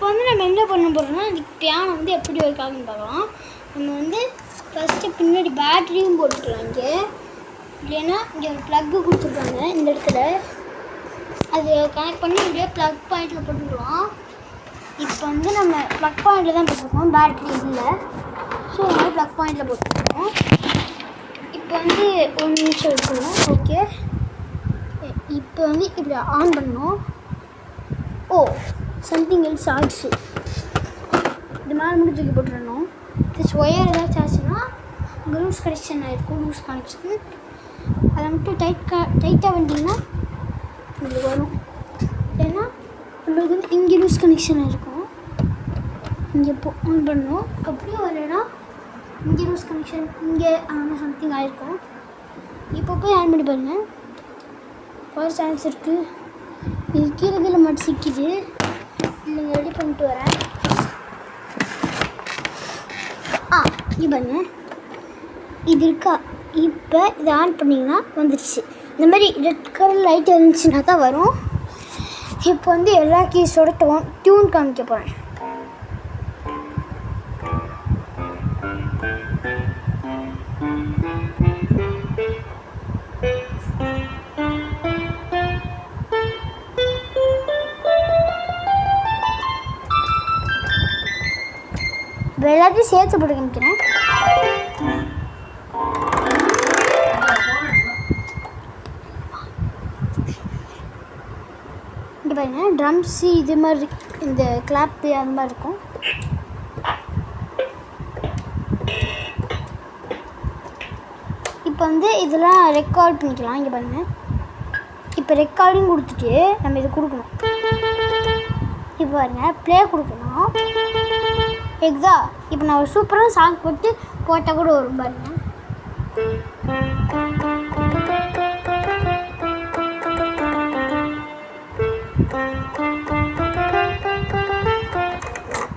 இப்போ வந்து நம்ம என்ன பண்ண போகிறோம்னா இதுக்கு பியானோ வந்து எப்படி ஒர்க் ஆகுன்னு பார்க்கலாம். நம்ம வந்து ஃபஸ்ட்டு பின்னாடி பேட்டரியும் போட்டுக்கலாம். இங்கே இல்லைன்னா இங்கே ஒரு ப்ளக்கு கொடுத்துருக்காங்க இந்த இடத்துல, அது கனெக்ட் பண்ணி இப்படியே ப்ளக் பாயிண்டில் போட்டுக்கலாம். இப்போ வந்து நம்ம ப்ளக் பாயிண்டில் தான் போட்டுருக்கோம், பேட்டரி இல்லை. ஸோ நம்ம ப்ளக் பாயிண்டில் போட்டுருக்கோம். இப்போ வந்து ஒரு நிமிஷம் இருக்கணும். ஓகே, இப்போ வந்து இப்படி ஆன் பண்ணணும். ஓ, சம்திங் எல்ஸ் ஆச்சு. இது மேலே மட்டும் தூக்கி போட்டுடணும். ஜஸ்ட் ஒயர் ஏதாச்சும் ஆச்சுன்னா லூஸ் கனெக்ஷன் ஆகிருக்கும், லூஸ் கனெக்ஷன். அதை மட்டும் டைட்டாக வந்தீங்கன்னா உங்களுக்கு வரும். ஏன்னா நம்மளுக்கு வந்து இங்கே லூஸ் கனெக்ஷன் ஆகிருக்கும், இங்கே ஆன் பண்ணணும். அப்படியும் வரலைன்னா இங்கே லூஸ் கனெக்ஷன், இங்கே சம்திங் ஆகிருக்கும். இப்போ போய் ஆன் பண்ணி பாருங்கள், பவர் சான்ஸ் இருக்குது. இது கீழே கீழே மட்டும் சிக்கிது. இல்லைங்க, ரெடி பண்ணிட்டு வரேன். இது பாருங்க, இது இருக்கா? இப்போ இதை ஆன் பண்ணிங்கன்னா வந்துடுச்சு. இந்த மாதிரி ரெட் கலர் லைட் இருந்துச்சுன்னா தான் வரும். இப்போ வந்து எல்லா கீஸோட டியூன் காமிக்க போகிறேன். எல்லாத்தையும் சேர்த்து போட்டு காமிக்கிறேன். இங்கே பாருங்க, ட்ரம்ஸு இது மாதிரி இந்த கிளாப்பு அந்த மாதிரி இருக்கும். இப்போ வந்து இதெல்லாம் ரெக்கார்ட் பண்ணிக்கலாம். இங்கே பாருங்கள், இப்போ ரெக்கார்டிங் கொடுத்துட்டு நம்ம இது கொடுக்கணும். இப்போ பாருங்கள், ப்ளே கொடுக்கணும். எக்ஸா இப்போ நான் ஒரு சூப்பரான சாங் போட்டால் கூட வரும் பாருங்க.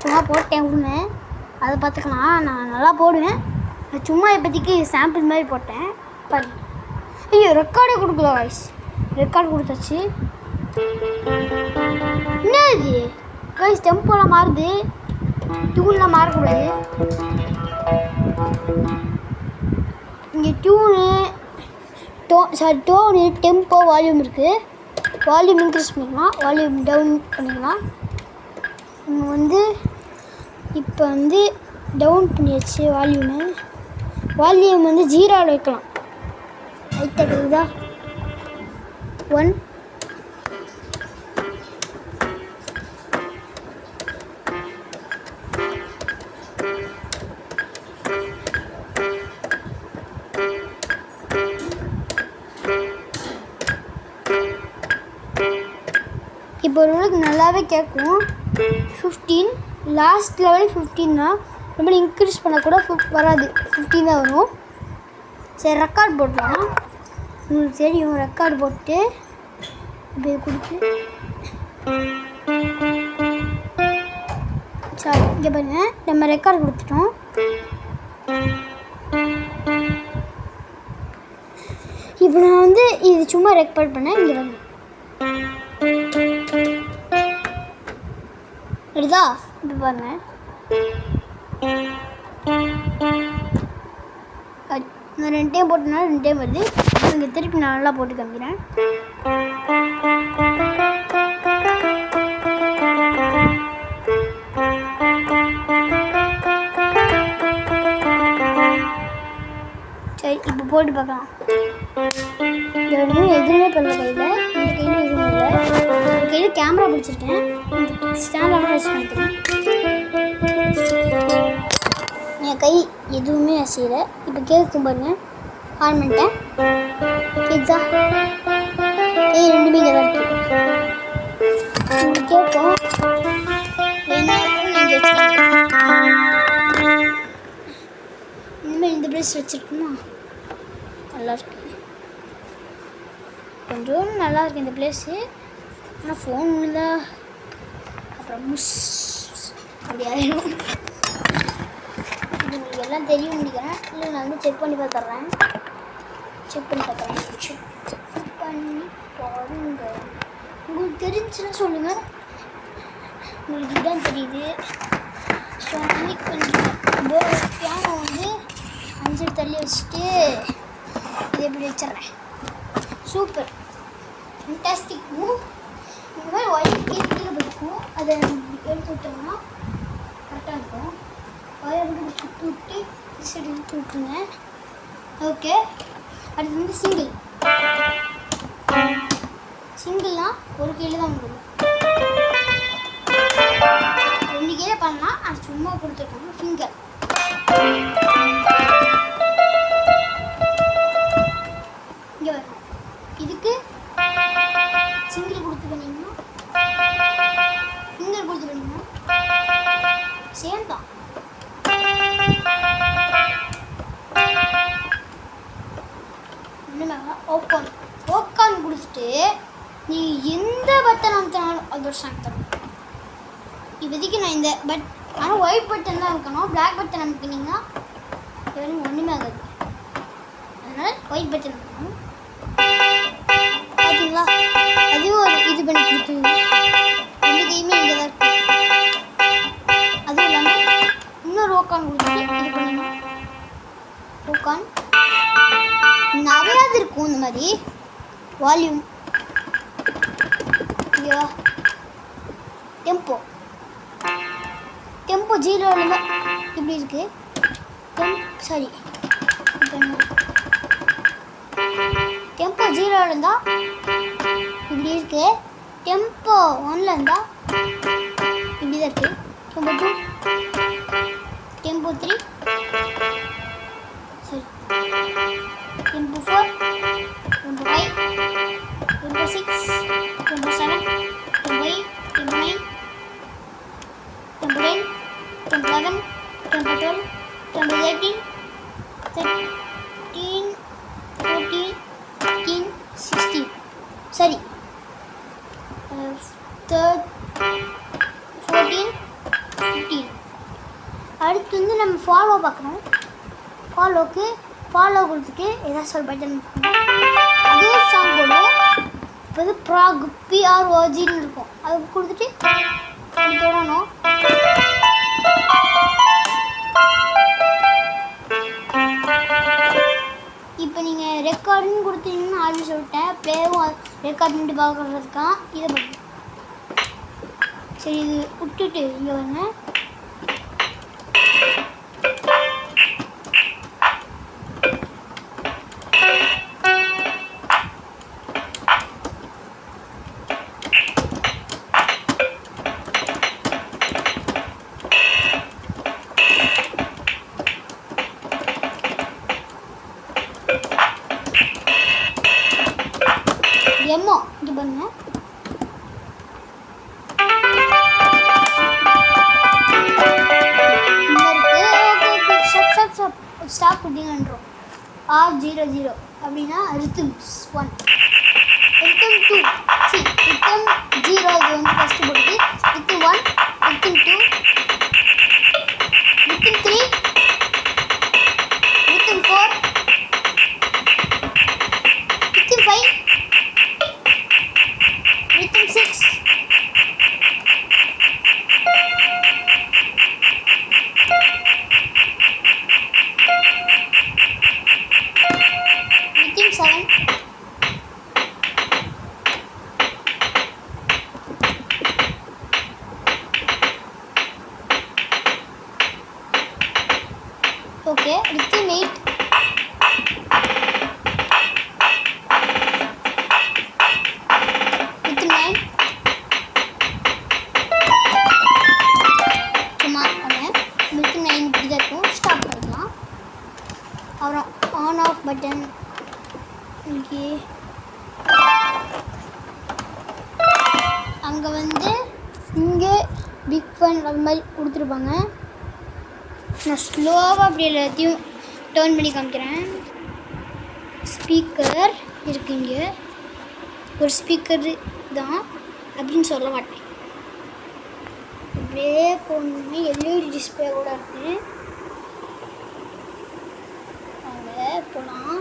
சும்மா போட்டேன் விடுங்க, அதை பார்த்துக்கலாம். நான் நல்லா போடுவேன். சும்மா இப்போதைக்கு சாம்பிள் மாதிரி போட்டேன் பாரு. ஐயோ, ரெக்கார்டே கொடுக்கல. வாய்ஸ் ரெக்கார்டு கொடுத்தாச்சு. என்ன இது வாய்ஸ்? டெம்போலாம் மாறுது, டியூன்லாம் மாறக்கூடாது. இங்கே டோனு, டெம்போ, வால்யூம் இருக்குது. வால்யூம் இன்க்ரீஸ் பண்ணிக்கலாம், வால்யூம் டவுன் பண்ணிக்கலாம். நம்ம வந்து இப்போ வந்து டவுன் பண்ணியாச்சு. வால்யூம் வந்து 0 வைக்கலாம். லைட்டாக இருக்குதா? 1. இப்போ ஓரளவுக்கு நல்லாவே கேட்கும். 15 லாஸ்ட் லெவல் 15 தான். ரொம்ப இன்க்ரீஸ் பண்ணக்கூட வராது, 15 தான் வரும். சரி, ரெக்கார்ட் போடலாம். உங்களுக்கு தெரியும், ரெக்கார்டு போட்டு இப்படி கொடுத்து சரி. இங்கே பாருங்கள், நம்ம ரெக்கார்டு கொடுத்துட்டோம். இப்போ நான் வந்து இது சும்மா ரெக்கார்ட் பண்ணேன். இங்கே பாருங்க, எடுதா? இப்போ பாருங்க, நான் 2 டைம் போட்டனால 2 டைம் வருது. இங்கே திருப்பி நான் நல்லா போட்டு காமிக்கிறேன். சரி, இப்போ போட்டு பார்க்கலாம். எதுவுமே பண்ணல கையில். இந்த கையில் எதுவும் இல்லை. இந்த கையில் கேமரா பிடிச்சிருக்கேன். ஸ்டாண்டாக வச்சு பண்ணிக்கிறேன். என் கை எதுவுமே அசையலை. இப்போ கேட்கும் பாருங்க, ஆன் பண்ணிட்டேன். கேட்குதா? ரெண்டுமே இங்கே தான் இருக்குது. உங்களுக்கு கேட்கும். இனிமேல் இந்த ப்ரெஸ் வச்சுருக்குமா? நல்லாயிருக்கு, கொஞ்சம் நல்லாயிருக்கு இந்த ப்ளேஸு. ஆனால் ஃபோன் தான் அப்புறம் முஸ் அப்படி ஆகிடும். இது உங்களுக்கு எல்லாம் தெரியும் நினைக்கிறேன். இல்லை, நான் வந்து செக் பண்ணி பார்த்துட்றேன். செக் பண்ணி பாருங்க. உங்களுக்கு தெரிஞ்சுன்னா சொல்லுங்கள். உங்களுக்கு இதுதான் தெரியுது. ஸோ வந்து இப்போ பியானோ வந்து அஞ்சு தள்ளி வச்சுட்டு இதை எப்படி வச்சிட்றேன். Super fantastic move. இந்த மாதிரி ஒயர் கீழே போயிருக்கும், அதை எடுத்து விட்டோம்னா கரெக்டாக இருக்கும். ஒயர் வந்து சுற்றி விட்டு சரி எடுத்து விட்டுருங்க. ஓகே, அடுத்து வந்து சிங்கிள்னால் ஒரு கீழே தான் முடியும். 2 கீழே பண்ணலாம். அது சும்மா கொடுத்துருக்காங்க ஃபிங்கர். இங்கே வரணும். இதுக்கு சிங்கிள் கொடுத்து பண்ணிங்கன்னா ஃபிங்கர் கொடுத்து பண்ணிங்கன்னா சேம் தான். ஓக்கான் கொடுத்துட்டு நீங்கள் எந்த பட்டன் அமுத்தினாலும் அது ஒரு சாங் தரும். இப்போதைக்கு நான் இந்த ஆனால் ஒயிட் பட்டன் தான் இருக்கணும். பிளாக் பட்டன் அமுக்கினீங்கன்னா ஒன்றுமே ஆகாது. அதனால் ஒயிட் பட்டன் இருக்கணும். பார்த்தீங்களா, அதுவும் ஒரு இது பண்ணி கொடுத்துருங்க. 2 கையுமே இங்கே தான் இருக்கு. அதுவும் இல்லாமல் இன்னொரு ஓக்கான் கொடுத்துட்டு இது பண்ணணும். ஓக்கான் நிறையாது இருக்கும். இந்த மாதிரி வால்யூம், டெம்போ 0 இப்படி இருக்கு. சாரி, டெம்போ 0 இருந்தால் இப்படி இருக்கு. டெம்போ 1 இருந்தால் இப்படி தான் இருக்கு. டெம்போ 2, டெம்போ 3, சரி, tempo 4, tempo 5, tempo 6, tempo 7, tempo 8, tempo 9, tempo 10, tempo 11, tempo 12, tempo 13, 14, 15, 16. சரி, 14, 15. அடுத்து வந்து நம்ம ஃபாலோ பார்க்குறோம். ஃபாலோ கொடுத்துட்டு ஏதாச்சும் ஒரு பட்டன் அதே சாங் போடும். இப்போ வந்து PROGன்னு இருக்கும். அது கொடுத்துட்டு தொடரணும். இப்போ நீங்கள் ரெக்கார்டுன்னு கொடுத்தீங்கன்னா ஆல்ரெடி சொல்லிட்டேன். ப்ளேவும் ரெக்கார்ட் பண்ணிட்டு பார்க்குறதுக்கான் இதை பண்ணு. சரி, இது விட்டுட்டு இங்கே வாங்க. எம்மோ இது பண்ணுங்க. ஸ்டாப் கொடுத்தீங்கன்றோம். R00 அப்படின்னா ரித்தம்ஸ் 1, ரித்தம் 2, ரித்தம் 0 இது வந்து ஃபஸ்ட்டு போடுது. ரித்தம் 1, ரித்தம் 2, ரித்தம் 3, ரித்தம் 4, ரித்தம் 5, ரித்தம் 6, ரித்தம் 7, ஓகே, ரித்தம் 8, ரித்தம் 9, சும்மா ரித்தம் 9 இப்படி தான் இருக்கும். ஸ்டாப் பண்ணிக்கலாம். அப்புறம் ஆன் ஆஃப் பட்டன் இங்கே அங்கே வந்து இங்கே பிக் ஃபன் அது மாதிரி கொடுத்துருப்பாங்க. நான் ஸ்லோவாக அப்படி எல்லாத்தையும் டர்ன் பண்ணி காமிக்கிறேன். ஸ்பீக்கர் இருக்கு, இங்கே ஒரு ஸ்பீக்கர் தான் அப்படின்னு சொல்ல மாட்டேன். அப்படியே போகணுன்னா எல்இடி டிஸ்பிளே கூட இருக்குது. அங்கே போகலாம்.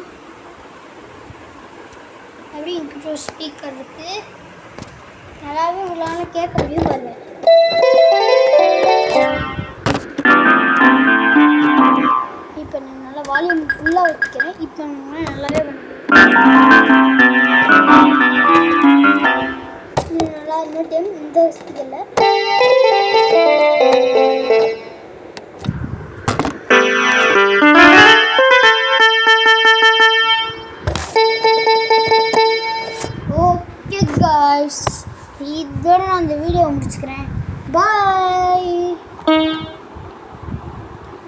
அப்படி இங்கே ஒரு ஸ்பீக்கர் இருக்குது. நல்லாவே உங்களால் கேட்க முடியும் பாருங்க. பேசுறதில்ல. ஓகே காய்ஸ், இதோட நான் இந்த வீடியோ முடிச்சுக்கிறேன். பாய்.